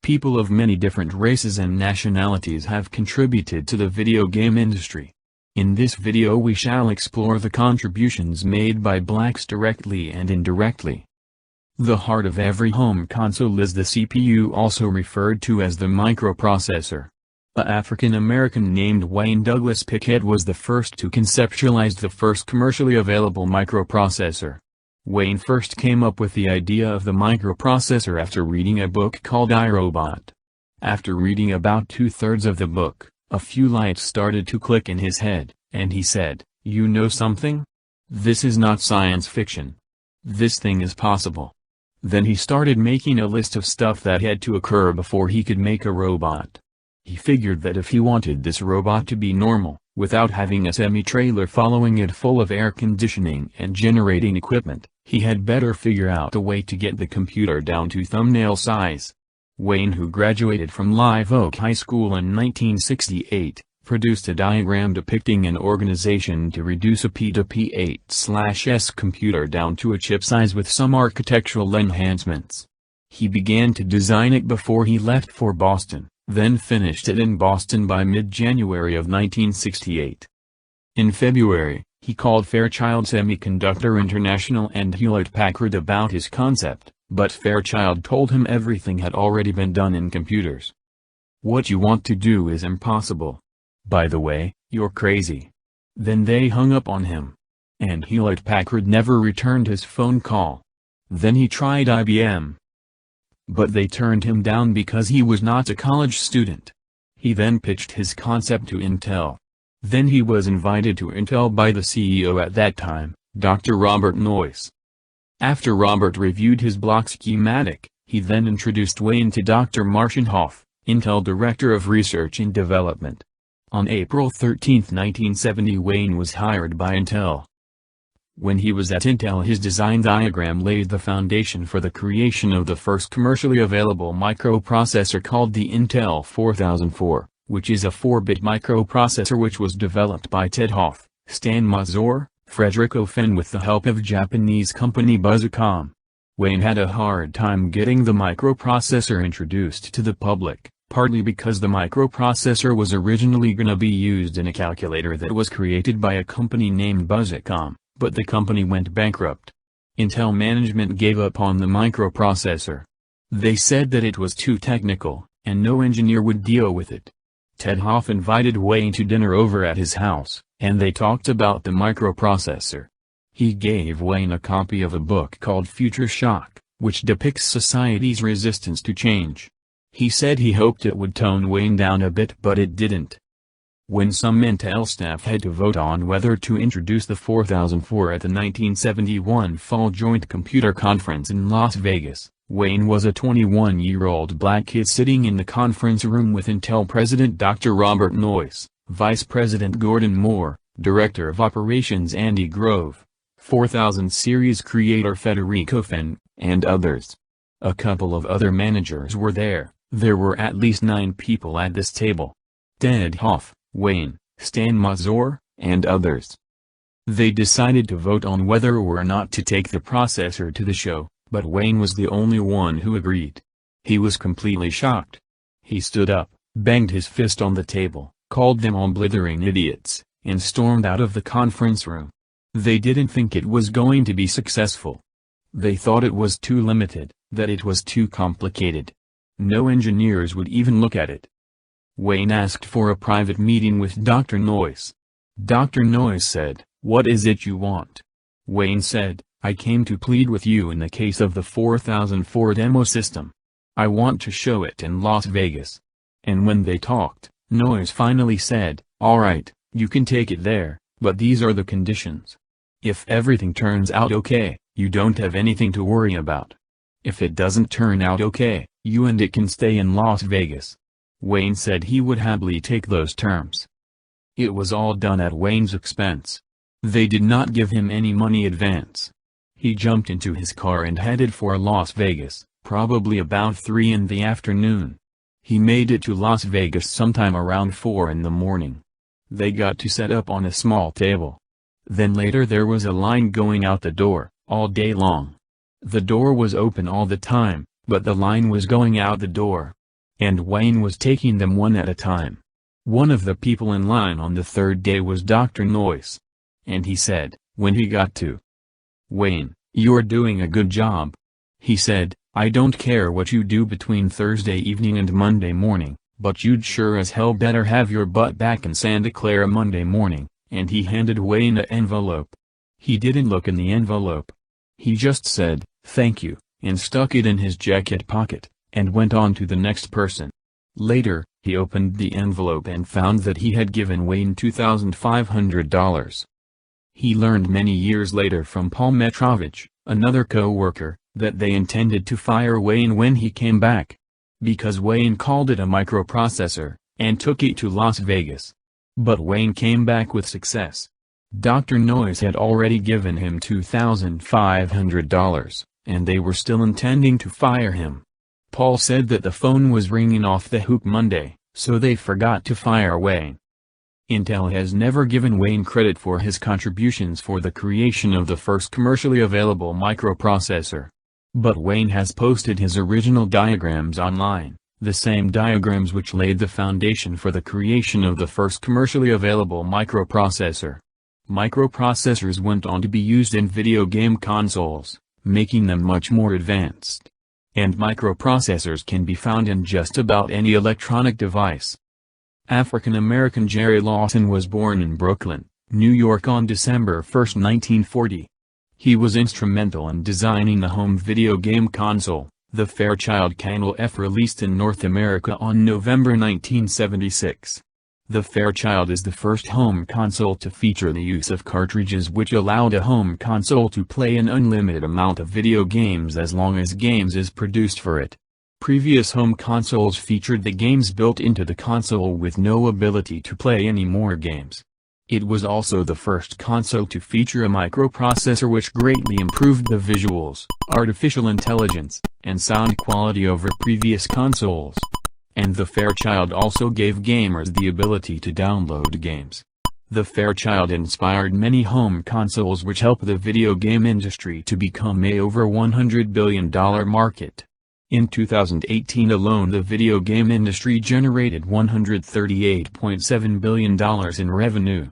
People of many different races and nationalities have contributed to the video game industry. In this video we shall explore the contributions made by blacks directly and indirectly. The heart of every home console is the CPU, also referred to as the microprocessor. A African-American named Wayne Douglas Pickett was the first to conceptualize the first commercially available microprocessor. Wayne first came up with the idea of the microprocessor after reading a book called iRobot. After reading about 2/3 of the book, a few lights started to click in his head, and he said, "You know something? This is not science fiction. This thing is possible." Then he started making a list of stuff that had to occur before he could make a robot. He figured that if he wanted this robot to be normal, without having a semi-trailer following it full of air conditioning and generating equipment, he had better figure out a way to get the computer down to thumbnail size. Wayne, who graduated from Live Oak High School in 1968, produced a diagram depicting an organization to reduce a P2P8/S computer down to a chip size with some architectural enhancements. He began to design it before he left for Boston, then finished it in Boston by mid-January of 1968. In February, he called Fairchild Semiconductor International and Hewlett-Packard about his concept, but Fairchild told him everything had already been done in computers. "What you want to do is impossible. By the way, you're crazy." Then they hung up on him. And Hewlett-Packard never returned his phone call. Then he tried IBM. But they turned him down because he was not a college student. He then pitched his concept to Intel. Then he was invited to Intel by the CEO at that time, Dr. Robert Noyce. After Robert reviewed his block schematic, he then introduced Wayne to Dr. Martian Hoff, Intel Director of Research and Development. On April 13, 1970, Wayne was hired by Intel. When he was at Intel, his design diagram laid the foundation for the creation of the first commercially available microprocessor called the Intel 4004, which is a 4-bit microprocessor which was developed by Ted Hoff, Stan Mazur, Frederico Fenn with the help of Japanese company Buzzacom. Wayne had a hard time getting the microprocessor introduced to the public, partly because the microprocessor was originally gonna be used in a calculator that was created by a company named Buzzacom, but the company went bankrupt. Intel management gave up on the microprocessor. They said that it was too technical, and no engineer would deal with it. Ted Hoff invited Wayne to dinner over at his house, and they talked about the microprocessor. He gave Wayne a copy of a book called Future Shock, which depicts society's resistance to change. He said he hoped it would tone Wayne down a bit, but it didn't. When some Intel staff had to vote on whether to introduce the 4004 at the 1971 Fall Joint Computer Conference in Las Vegas, Wayne was a 21-year-old black kid sitting in the conference room with Intel President Dr. Robert Noyce, Vice President Gordon Moore, Director of Operations Andy Grove, 4000 series creator Federico Fenn, and others. A couple of other managers were there. There were at least 9 people at this table. Ted Hoff, Wayne, Stan Mazur, and others. They decided to vote on whether or not to take the processor to the show, but Wayne was the only one who agreed. He was completely shocked. He stood up, banged his fist on the table, called them all blithering idiots, and stormed out of the conference room. They didn't think it was going to be successful. They thought it was too limited, that it was too complicated. No engineers would even look at it. Wayne asked for a private meeting with Dr. Noyce. Dr. Noyce said, "What is it you want?" Wayne said, "I came to plead with you in the case of the 4004 demo system. I want to show it in Las Vegas." And when they talked, Noyes finally said, "All right, you can take it there, but these are the conditions. If everything turns out okay, you don't have anything to worry about. If it doesn't turn out okay, you and it can stay in Las Vegas." Wayne said he would happily take those terms. It was all done at Wayne's expense. They did not give him any money advance. He jumped into his car and headed for Las Vegas, probably about 3 in the afternoon. He made it to Las Vegas sometime around 4 in the morning. They got to set up on a small table. Then later there was a line going out the door, all day long. The door was open all the time, but the line was going out the door. And Wayne was taking them one at a time. One of the people in line on the third day was Dr. Noyes. And he said, when he got to Wayne, "You're doing a good job." He said, "I don't care what you do between Thursday evening and Monday morning, but you'd sure as hell better have your butt back in Santa Clara Monday morning," and he handed Wayne an envelope. He didn't look in the envelope. He just said, "Thank you," and stuck it in his jacket pocket, and went on to the next person. Later, he opened the envelope and found that he had given Wayne $2,500. He learned many years later from Paul Metrovich, another co-worker, that they intended to fire Wayne when he came back. Because Wayne called it a microprocessor, and took it to Las Vegas. But Wayne came back with success. Dr. Noyes had already given him $2,500, and they were still intending to fire him. Paul said that the phone was ringing off the hook Monday, so they forgot to fire Wayne. Intel has never given Wayne credit for his contributions for the creation of the first commercially available microprocessor. But Wayne has posted his original diagrams online, the same diagrams which laid the foundation for the creation of the first commercially available microprocessor. Microprocessors went on to be used in video game consoles, making them much more advanced. And microprocessors can be found in just about any electronic device. African-American Jerry Lawson was born in Brooklyn, New York on December 1, 1940. He was instrumental in designing the home video game console, the Fairchild Canal F, released in North America on November 1976. The Fairchild is the first home console to feature the use of cartridges, which allowed a home console to play an unlimited amount of video games as long as games is produced for it. Previous home consoles featured the games built into the console with no ability to play any more games. It was also the first console to feature a microprocessor, which greatly improved the visuals, artificial intelligence, and sound quality over previous consoles. And the Fairchild also gave gamers the ability to download games. The Fairchild inspired many home consoles, which helped the video game industry to become a over $100 billion market. In 2018 alone, the video game industry generated $138.7 billion in revenue.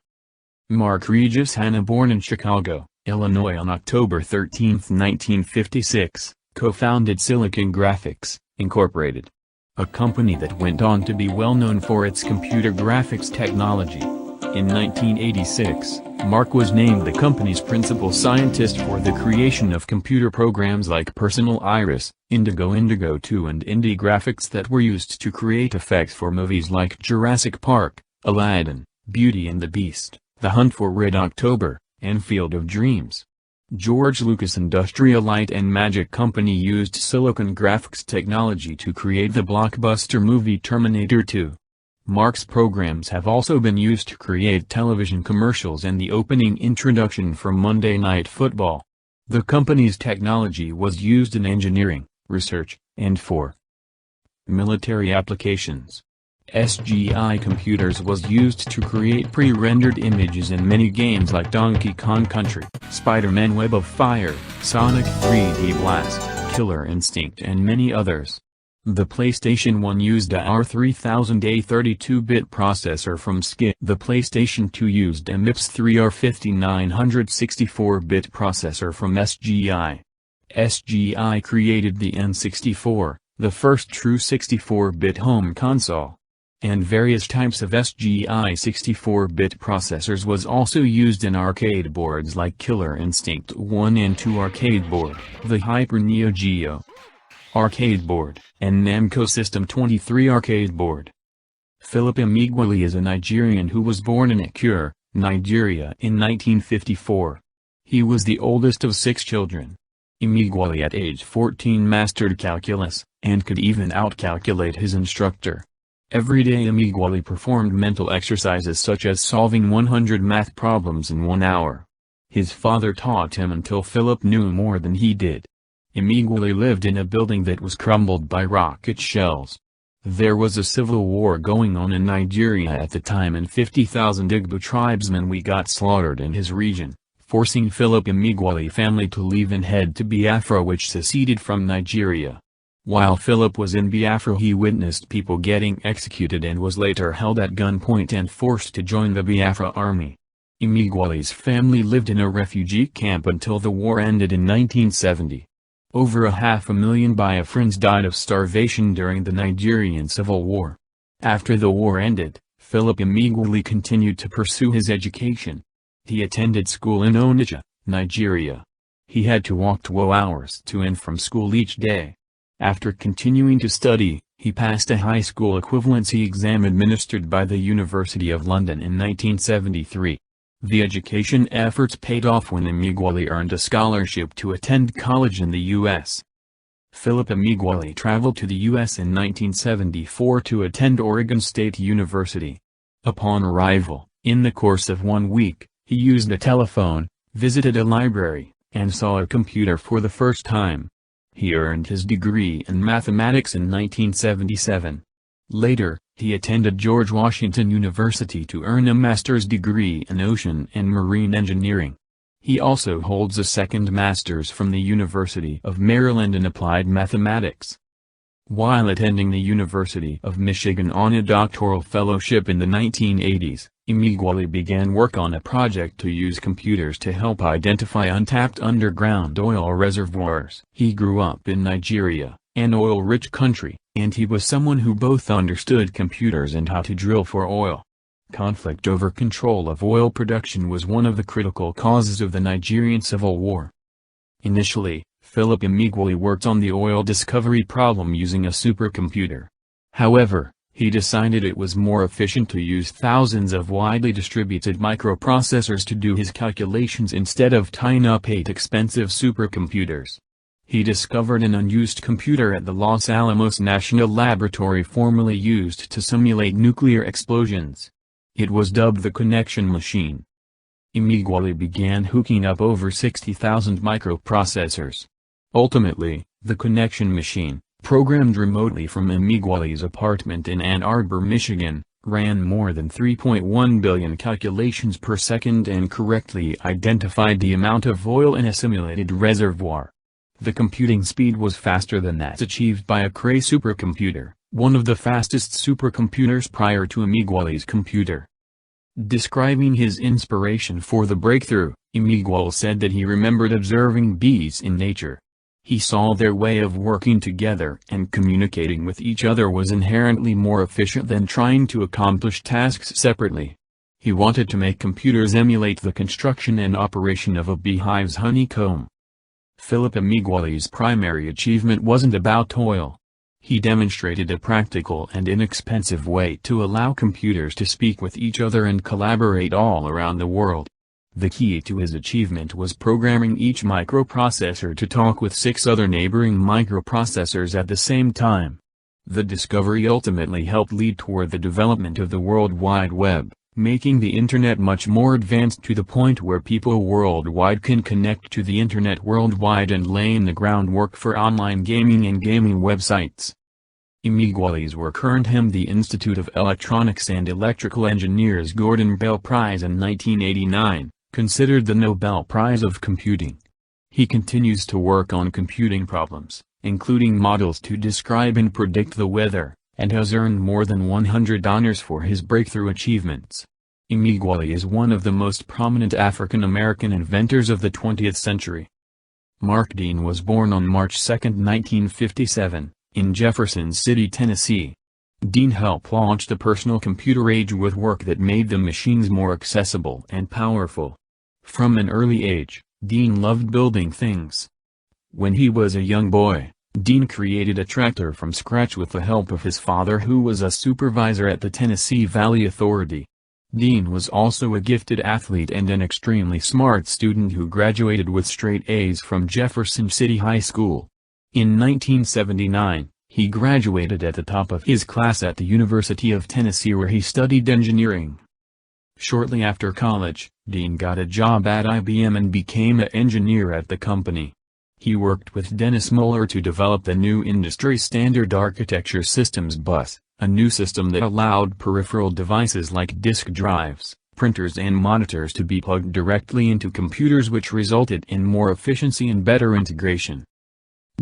Mark Regis Hanna, born in Chicago, Illinois on October 13, 1956, co-founded Silicon Graphics, Incorporated, a company that went on to be well known for its computer graphics technology. In 1986, Mark was named the company's principal scientist for the creation of computer programs like Personal Iris, Indigo 2 and Indie Graphics that were used to create effects for movies like Jurassic Park, Aladdin, Beauty and the Beast, The Hunt for Red October, and Field of Dreams. George Lucas Industrial Light and Magic Company used Silicon Graphics technology to create the blockbuster movie Terminator 2. Mark's programs have also been used to create television commercials and the opening introduction for Monday Night Football. The company's technology was used in engineering, research, and for military applications. SGI Computers was used to create pre-rendered images in many games like Donkey Kong Country, Spider-Man Web of Fire, Sonic 3D Blast, Killer Instinct and many others. The PlayStation 1 used a R3000A 32-bit processor from SCI. The PlayStation 2 used a MIPS 3R5964-bit processor from SGI. SGI created the N64, the first true 64-bit home console. and various types of SGI 64-bit processors was also used in arcade boards like Killer Instinct 1 and 2 arcade board, the Hyper Neo Geo arcade board, and Namco System 23 arcade board. Philip Emeagwali is a Nigerian who was born in Akure, Nigeria in 1954. He was the oldest of 6 children. Emeagwali at age 14 mastered calculus, and could even outcalculate his instructor. Every day Emeagwali performed mental exercises such as solving 100 math problems in 1 hour. His father taught him until Philip knew more than he did. Emeagwali lived in a building that was crumbled by rocket shells. There was a civil war going on in Nigeria at the time, and 50,000 Igbo tribesmen got slaughtered in his region, forcing Philip Emeagwali family to leave and head to Biafra, which seceded from Nigeria. While Philip was in Biafra, he witnessed people getting executed and was later held at gunpoint and forced to join the Biafra army. Emeagwali's family lived in a refugee camp until the war ended in 1970. Over 500,000 Biafrans died of starvation during the Nigerian Civil War. After the war ended, Philip Emeagwali continued to pursue his education. He attended school in Onitsha, Nigeria. He had to walk 12 hours to and from school each day. After continuing to study, he passed a high school equivalency exam administered by the University of London in 1973. The education efforts paid off when Emeagwali earned a scholarship to attend college in the U.S. Philip Emeagwali traveled to the U.S. in 1974 to attend Oregon State University. Upon arrival, in the course of 1 week, he used a telephone, visited a library, and saw a computer for the first time. He earned his degree in mathematics in 1977. Later, he attended George Washington University to earn a master's degree in ocean and marine engineering. He also holds a second master's from the University of Maryland in applied mathematics. While attending the University of Michigan on a doctoral fellowship in the 1980s, Emeagwali began work on a project to use computers to help identify untapped underground oil reservoirs. He grew up in Nigeria, an oil-rich country, and he was someone who both understood computers and how to drill for oil. Conflict over control of oil production was one of the critical causes of the Nigerian Civil War. Initially, Philip Emeagwali worked on the oil discovery problem using a supercomputer. However, he decided it was more efficient to use thousands of widely distributed microprocessors to do his calculations instead of tying up 8 expensive supercomputers. He discovered an unused computer at the Los Alamos National Laboratory formerly used to simulate nuclear explosions. It was dubbed the Connection Machine. Emeagwali began hooking up over 60,000 microprocessors. Ultimately, the Connection Machine, programmed remotely from Emeagwali's apartment in Ann Arbor, Michigan, ran more than 3.1 billion calculations per second and correctly identified the amount of oil in a simulated reservoir. The computing speed was faster than that achieved by a Cray supercomputer, one of the fastest supercomputers prior to Emeagwali's computer. Describing his inspiration for the breakthrough, Emeagwali said that he remembered observing bees in nature. He saw their way of working together and communicating with each other was inherently more efficient than trying to accomplish tasks separately. He wanted to make computers emulate the construction and operation of a beehive's honeycomb. Philip Emeagwali's primary achievement wasn't about toil. He demonstrated a practical and inexpensive way to allow computers to speak with each other and collaborate all around the world. The key to his achievement was programming each microprocessor to talk with 6 other neighboring microprocessors at the same time. The discovery ultimately helped lead toward the development of the World Wide Web, making the Internet much more advanced to the point where people worldwide can connect to the Internet worldwide and laying the groundwork for online gaming and gaming websites. Emeagwali's work earned him the Institute of Electronics and Electrical Engineers Gordon Bell Prize in 1989, considered the Nobel Prize of Computing. He continues to work on computing problems, including models to describe and predict the weather, and has earned more than 100 honors for his breakthrough achievements. Emeagwali is one of the most prominent African American inventors of the 20th century. Mark Dean was born on March 2, 1957, in Jefferson City, Tennessee. Dean helped launch the personal computer age with work that made the machines more accessible and powerful. From an early age, Dean loved building things. When he was a young boy, Dean created a tractor from scratch with the help of his father, who was a supervisor at the Tennessee Valley Authority. Dean was also a gifted athlete and an extremely smart student who graduated with straight A's from Jefferson City High School. In 1979, he graduated at the top of his class at the University of Tennessee, where he studied engineering. Shortly after college, Dean got a job at IBM and became an engineer at the company. He worked with Dennis Muller to develop the new industry standard Architecture Systems Bus, a new system that allowed peripheral devices like disk drives, printers and monitors to be plugged directly into computers, which resulted in more efficiency and better integration.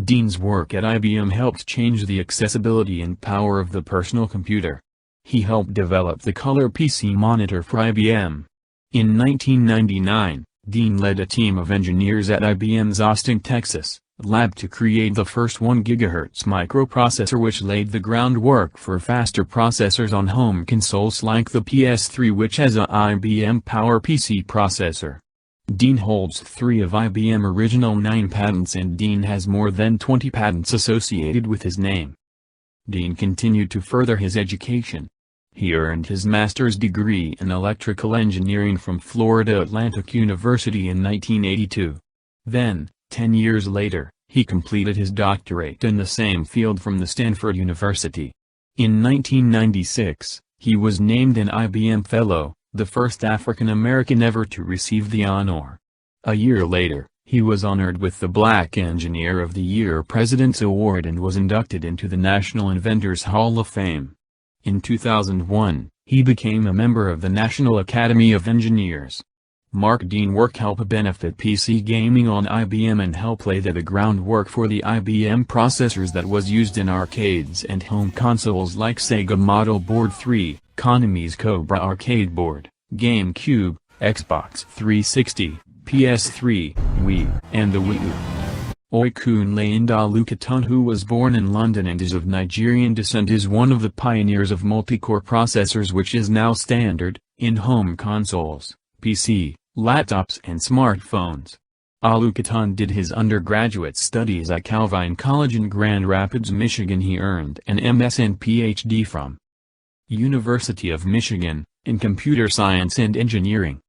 Dean's work at IBM helped change the accessibility and power of the personal computer. He helped develop the color PC monitor for IBM. In 1999, Dean led a team of engineers at IBM's Austin, Texas, lab to create the first 1 GHz microprocessor, which laid the groundwork for faster processors on home consoles like the PS3, which has a IBM PowerPC processor. Dean holds 3 of IBM original 9 patents, and Dean has more than 20 patents associated with his name. Dean continued to further his education. He earned his master's degree in electrical engineering from Florida Atlantic University in 1982. Then, 10 years later, he completed his doctorate in the same field from the Stanford University. In 1996, he was named an IBM Fellow, the first African American ever to receive the honor. A year later, he was honored with the Black Engineer of the Year President's Award and was inducted into the National Inventors Hall of Fame. In 2001, he became a member of the National Academy of Engineers. Mark Dean work help benefit PC gaming on IBM and help lay the groundwork for the IBM processors that was used in arcades and home consoles like Sega Model Board 3, Konami's Cobra arcade board, GameCube, Xbox 360, PS3, Wii, and the Wii U. Oykunle Alukitan, who was born in London and is of Nigerian descent, is one of the pioneers of multi-core processors, which is now standard in home consoles, PC, laptops and smartphones. Alukitan did his undergraduate studies at Calvine College in Grand Rapids, Michigan. He earned an MS and PhD from University of Michigan in computer science and engineering.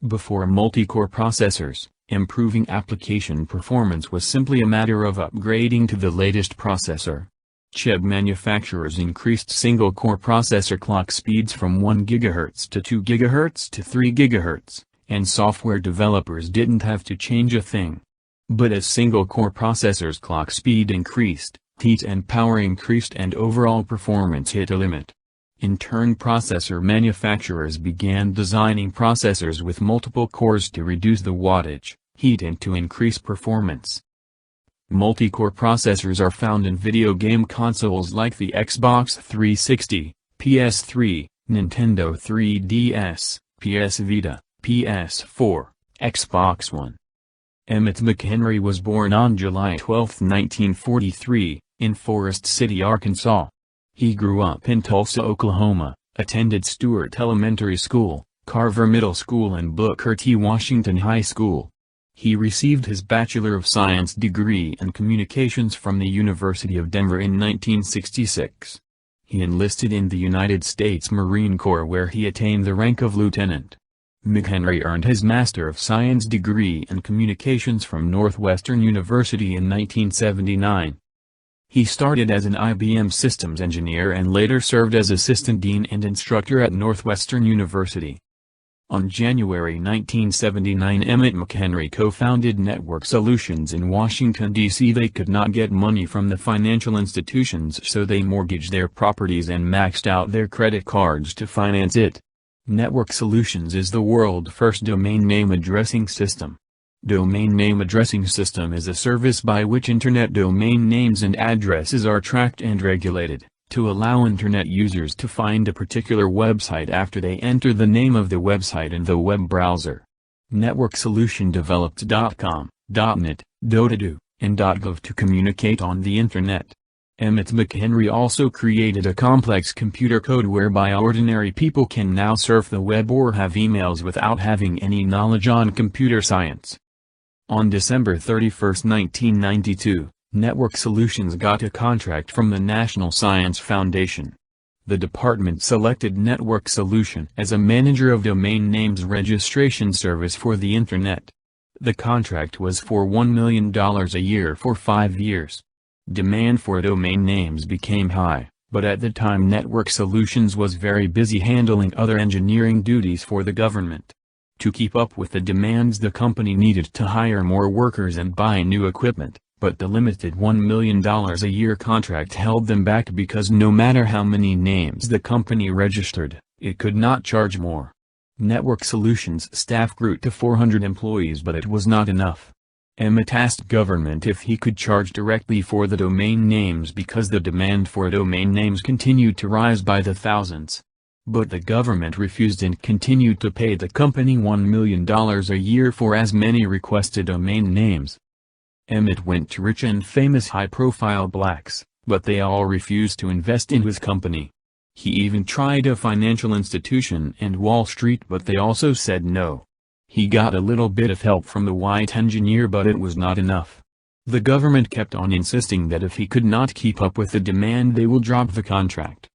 Before multi-core processors, improving application performance was simply a matter of upgrading to the latest processor. Chip manufacturers increased single-core processor clock speeds from 1 GHz to 2 GHz to 3 GHz, and software developers didn't have to change a thing. But as single-core processors' clock speed increased, heat and power increased and overall performance hit a limit. In turn, processor manufacturers began designing processors with multiple cores to reduce the wattage, heat and to increase performance. Multi-core processors are found in video game consoles like the Xbox 360, PS3, Nintendo 3DS, PS Vita, PS4, Xbox One. Emmett McHenry was born on July 12, 1943, in Forest City, Arkansas. He grew up in Tulsa, Oklahoma, attended Stewart Elementary School, Carver Middle School and Booker T. Washington High School. He received his Bachelor of Science degree in Communications from the University of Denver in 1966. He enlisted in the United States Marine Corps, where he attained the rank of lieutenant. McHenry earned his Master of Science degree in Communications from Northwestern University in 1979. He started as an IBM systems engineer and later served as assistant dean and instructor at Northwestern University. On January 1979, Emmett McHenry co-founded Network Solutions in Washington, D.C. They could not get money from the financial institutions, so they mortgaged their properties and maxed out their credit cards to finance it. Network Solutions is the world's first domain name addressing system. Domain name addressing system is a service by which Internet domain names and addresses are tracked and regulated, to allow Internet users to find a particular website after they enter the name of the website in the web browser. Network Solution developed .com, .net, .edu, and .gov to communicate on the Internet. Emmett McHenry also created a complex computer code whereby ordinary people can now surf the web or have emails without having any knowledge on computer science. On December 31, 1992, Network Solutions got a contract from the National Science Foundation. The department selected Network Solution as a manager of domain names registration service for the Internet. The contract was for $1 million a year for 5 years. Demand for domain names became high, but at the time Network Solutions was very busy handling other engineering duties for the government. To keep up with the demands, the company needed to hire more workers and buy new equipment, but the limited $1 million a year contract held them back because no matter how many names the company registered, it could not charge more. Network Solutions staff grew to 400 employees, but it was not enough. Emmett asked government if he could charge directly for the domain names because the demand for domain names continued to rise by the thousands. But the government refused and continued to pay the company $1 million a year for as many requested domain names. Emmett went to rich and famous high-profile blacks, but they all refused to invest in his company. He even tried a financial institution and Wall Street, but they also said no. He got a little bit of help from the white engineer, but it was not enough. The government kept on insisting that if he could not keep up with the demand, they will drop the contract.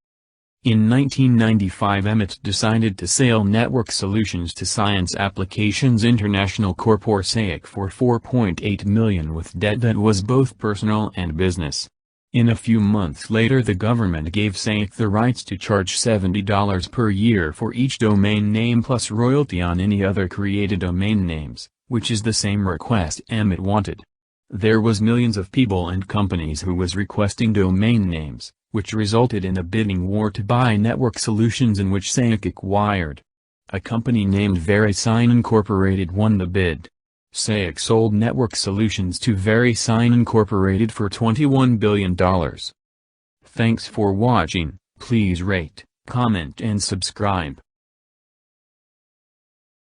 In 1995, Emmett decided to sell Network Solutions to Science Applications International Corp. or SAIC for $4.8 million with debt that was both personal and business. In a few months later, the government gave SAIC the rights to charge $70 per year for each domain name plus royalty on any other created domain names, which is the same request Emmett wanted. There was millions of people and companies who was requesting domain names, which resulted in a bidding war to buy Network Solutions, in which SAIC acquired. A company named VeriSign Incorporated won the bid. SAIC sold Network Solutions to VeriSign Incorporated for $21 billion. Thanks for watching. Please rate, comment and subscribe.